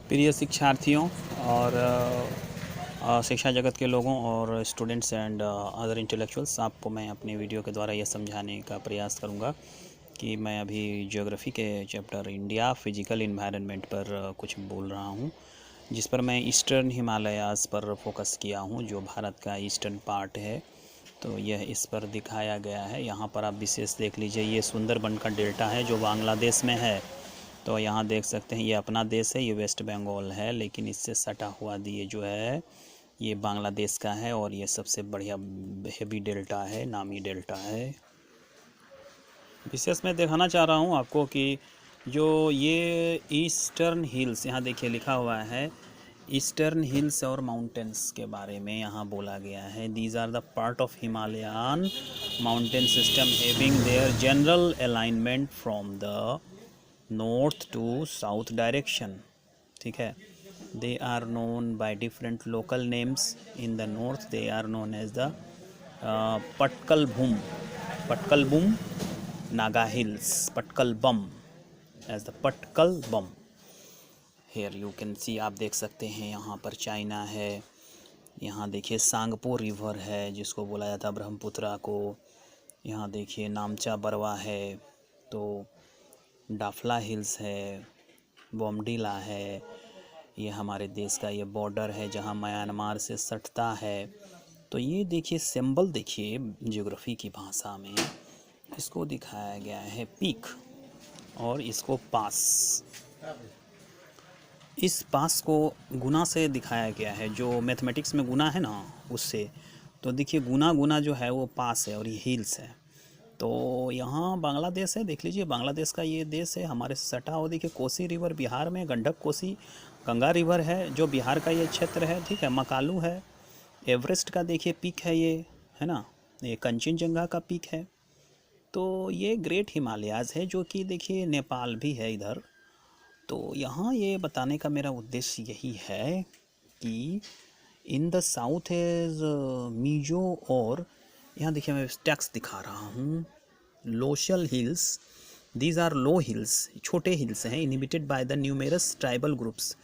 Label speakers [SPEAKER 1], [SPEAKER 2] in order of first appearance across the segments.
[SPEAKER 1] प्रिय शिक्षार्थियों और शिक्षा जगत के लोगों और स्टूडेंट्स एंड अदर इंटेलेक्चुअल्स, आपको मैं अपने वीडियो के द्वारा यह समझाने का प्रयास करूंगा कि मैं अभी ज्योग्राफी के चैप्टर इंडिया फिजिकल इन्वायरमेंट पर कुछ बोल रहा हूं, जिस पर मैं ईस्टर्न हिमालयाज़ पर फोकस किया हूं, जो भारत का ईस्टर्न पार्ट है। तो यह इस पर दिखाया गया है। यहाँ पर आप विशेष देख लीजिए, ये सुंदरबन का डेल्टा है जो बांग्लादेश में है। तो यहाँ देख सकते हैं ये अपना देश है, ये वेस्ट बंगाल है, लेकिन इससे सटा हुआ ये जो है ये बांग्लादेश का है और ये सबसे बढ़िया हेवी डेल्टा है, नामी डेल्टा है। विशेष मैं दिखाना चाह रहा हूँ आपको कि जो ये ईस्टर्न हिल्स, यहाँ देखिए लिखा हुआ है ईस्टर्न हिल्स और माउंटेन्स के बारे में यहाँ बोला गया है। These are the part of Himalayan mountain system having their general alignment from the north to south direction. ठीक है, they are known by different local names. In the north they are known as the Patkai Bum Naga hills, Patkai Bum as the Patkai Bum. Here you can see, आप देख सकते हैं यहाँ पर China है। यहाँ देखिए सांगपो रिवर है जिसको बोला जाता है ब्रह्मपुत्रा को। यहाँ देखिए नामचा बरवा है, तो डाफला हिल्स है, बोमडीला है। ये हमारे देश का ये बॉर्डर है जहाँ म्यांमार से सटता है। तो ये देखिए सिंबल, देखिए ज्योग्राफी की भाषा में इसको दिखाया गया है पीक और इसको पास। इस पास को गुना से दिखाया गया है, जो मैथमेटिक्स में गुना है ना उससे। तो देखिए गुना गुना जो है वो पास है और ये हिल्स है। तो यहाँ बांग्लादेश है, देख लीजिए बांग्लादेश का ये देश है, हमारे से सटा हो। देखिए कोसी रिवर बिहार में, गंडक कोसी गंगा रिवर है जो बिहार का ये क्षेत्र है। ठीक है, मकालू है, एवरेस्ट का देखिए पीक है ये, है ना, ये कंचनजंगा का पीक है। तो ये ग्रेट हिमालयाज़ है जो कि देखिए नेपाल भी है इधर। तो यहाँ ये बताने का मेरा उद्देश्य यही है कि in the south is Mizo, और यहाँ देखिए मैं टेक्स्ट दिखा रहा हूँ, Lushai hills, these are low hills, छोटे हिल्स हैं, inhibited by the numerous tribal groups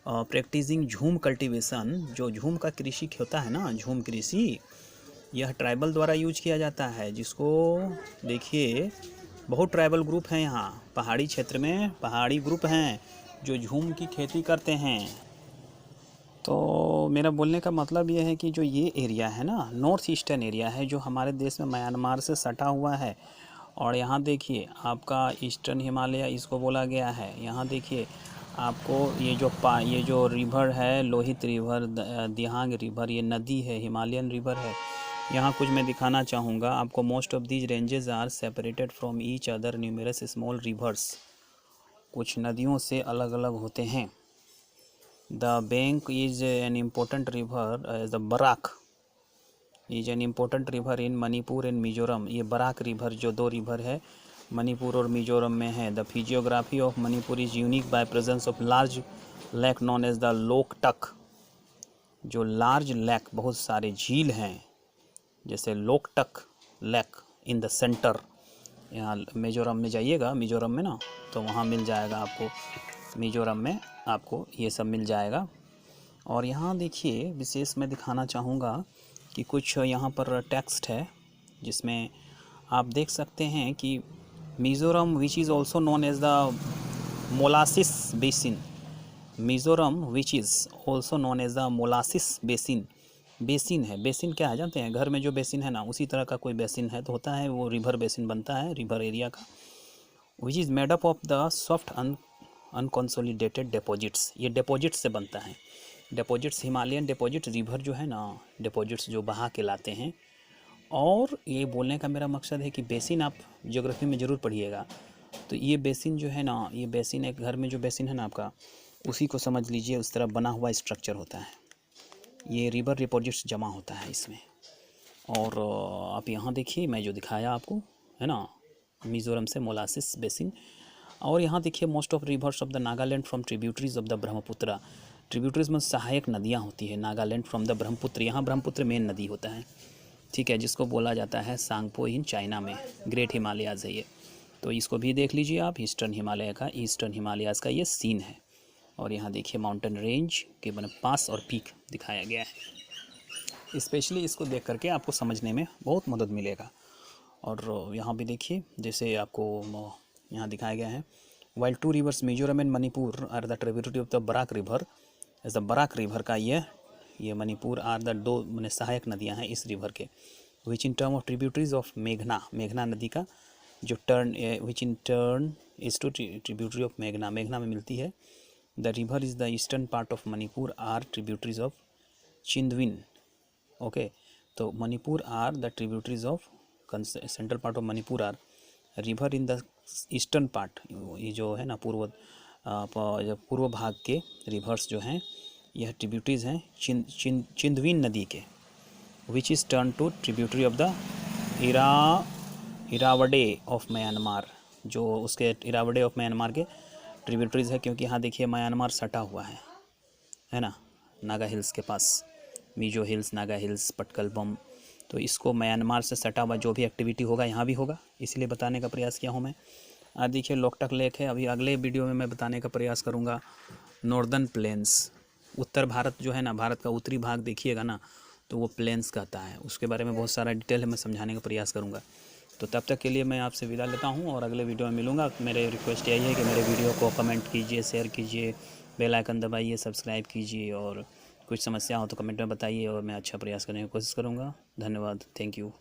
[SPEAKER 1] practising jhum cultivation. जो झूम का कृषि होता है ना, झूम कृषि, यह ट्राइबल द्वारा यूज किया जाता है, जिसको देखिए बहुत ट्राइबल ग्रुप हैं यहाँ पहाड़ी क्षेत्र में, पहाड़ी ग्रुप हैं जो झूम की खेती करते हैं। तो मेरा बोलने का मतलब ये है कि जो ये एरिया है ना, नॉर्थ ईस्टर्न एरिया है जो हमारे देश में म्यांमार से सटा हुआ है। और यहाँ देखिए आपका ईस्टर्न हिमालय इसको बोला गया है। यहाँ देखिए आपको ये जो रिवर है, लोहित रिवर, दिहांग रिवर, ये नदी है, हिमालयन रिवर है। यहाँ कुछ मैं दिखाना चाहूँगा आपको। Most of these ranges are separated from each other numerous small rivers. कुछ नदियों से अलग अलग होते हैं। The bank is an important river, the Barak is an important river in Manipur and Mizoram. ये बराक रिवर जो दो रिवर है मणिपुर और मिजोरम में है। The physiography of Manipur is unique by presence of large lake known as the Loktak. जो लार्ज लेक, बहुत सारे झील हैं, जैसे Loktak lake in the centre. यहाँ मिजोरम में जाइएगा, मिजोरम में ना, तो वहाँ मिल जाएगा आपको, मिजोरम में आपको ये सब मिल जाएगा। और यहाँ देखिए विशेष मैं दिखाना चाहूँगा कि कुछ यहाँ पर टेक्स्ट है जिसमें आप देख सकते हैं कि Mizoram which is also known as the molasses basin. Mizoram which is also known as the molasses basin. Basin है, बेसिन क्या है जानते हैं? घर में जो बेसिन है ना, उसी तरह का कोई बेसिन है तो होता है, वो रिवर बेसिन बनता है, रिवर एरिया का। Which is made up of the soft unconsolidated deposits. ये डिपॉजिट्स से बनता है। डिपॉजिट्स, हिमालयन डिपॉजिट, रिवर जो है ना, डिपॉजिट्स जो बहा के लाते हैं। और ये बोलने का मेरा मकसद है कि बेसिन आप ज्योग्राफी में ज़रूर पढ़िएगा। तो ये बेसिन जो है ना, ये बेसिन एक घर में जो बेसिन है ना आपका, उसी को समझ लीजिए, उस तरह बना हुआ स्ट्रक्चर होता है। ये रिवर डिपॉजिट्स जमा होता है इसमें। और आप यहाँ देखिए मैं जो दिखाया आपको, है ना, मिज़ोरम से मोलासिस बेसिन। और यहाँ देखिए most of reverse of the Nagaland from tributaries of the Brahmaputra. Tributaries में सहायक नदियाँ होती है, नागालैंड फ्रॉम द ब्रह्मपुत्र। यहाँ ब्रह्मपुत्र मेन नदी होता है, ठीक है, जिसको बोला जाता है सांगपो इन चाइना में। ग्रेट हिमालयाज़ है ये, तो इसको भी देख लीजिए आप। ईस्टर्न हिमालय का, ईस्टर्न हिमालयाज़ का ये सीन है। और यहाँ देखिए माउंटेन रेंज के बने पास और पीक दिखाया गया है। स्पेशली इसको देख करके आपको समझने में बहुत मदद मिलेगा। और यहाँ भी देखिए जैसे आपको यहाँ दिखाया गया है, while two rivers Mizoram and Manipur are the tributary of the Barak river, as the Barak river का ये मणिपुर आर द दो मैंने सहायक नदियाँ हैं इस रिवर के, which in term of tributaries of मेघना नदी का जो turn which in turn is to tributary of मेघना में मिलती है। The river is the eastern part of Manipur are tributaries of Chindwin. Okay, तो Manipur are the tributaries of central part of Manipur are river in the eastern part, ये जो है ना पूर्व भाग के रिवर्स जो हैं यह ट्रिब्यूटरीज हैं चिंदविन नदी के, which is turn to tributary of the Irrawaddy of Myanmar, जो उसके इरावडे ऑफ म्यांमार के ट्रिब्यूटरीज है, क्योंकि यहाँ देखिए म्यांमार सटा हुआ है ना, नागा हिल्स के पास, मीजो हिल्स, नागा हिल्स, पटकल बम, तो इसको म्यांमार से सटा हुआ जो भी एक्टिविटी होगा यहाँ भी होगा, इसलिए बताने का प्रयास किया हूँ मैं। आज देखिए लोकटक लेक है, अभी अगले वीडियो में मैं बताने का प्रयास करूँगा नॉर्दर्न प्लेन्स, उत्तर भारत जो है ना, भारत का उत्तरी भाग देखिएगा ना तो वो प्लेन्स कहता है, उसके बारे में बहुत सारा डिटेल में समझाने का प्रयास करूँगा। तो तब तक के लिए मैं आपसे विदा लेता हूँ और अगले वीडियो में मिलूँगा। मेरे रिक्वेस्ट यही है कि मेरे वीडियो को कमेंट कीजिए, शेयर कीजिए, बेल आइकन दबाइए, सब्सक्राइब कीजिए, और कुछ समस्या हो तो कमेंट में बताइए और मैं अच्छा प्रयास करने की कोशिश करूँगा। धन्यवाद, थैंक यू।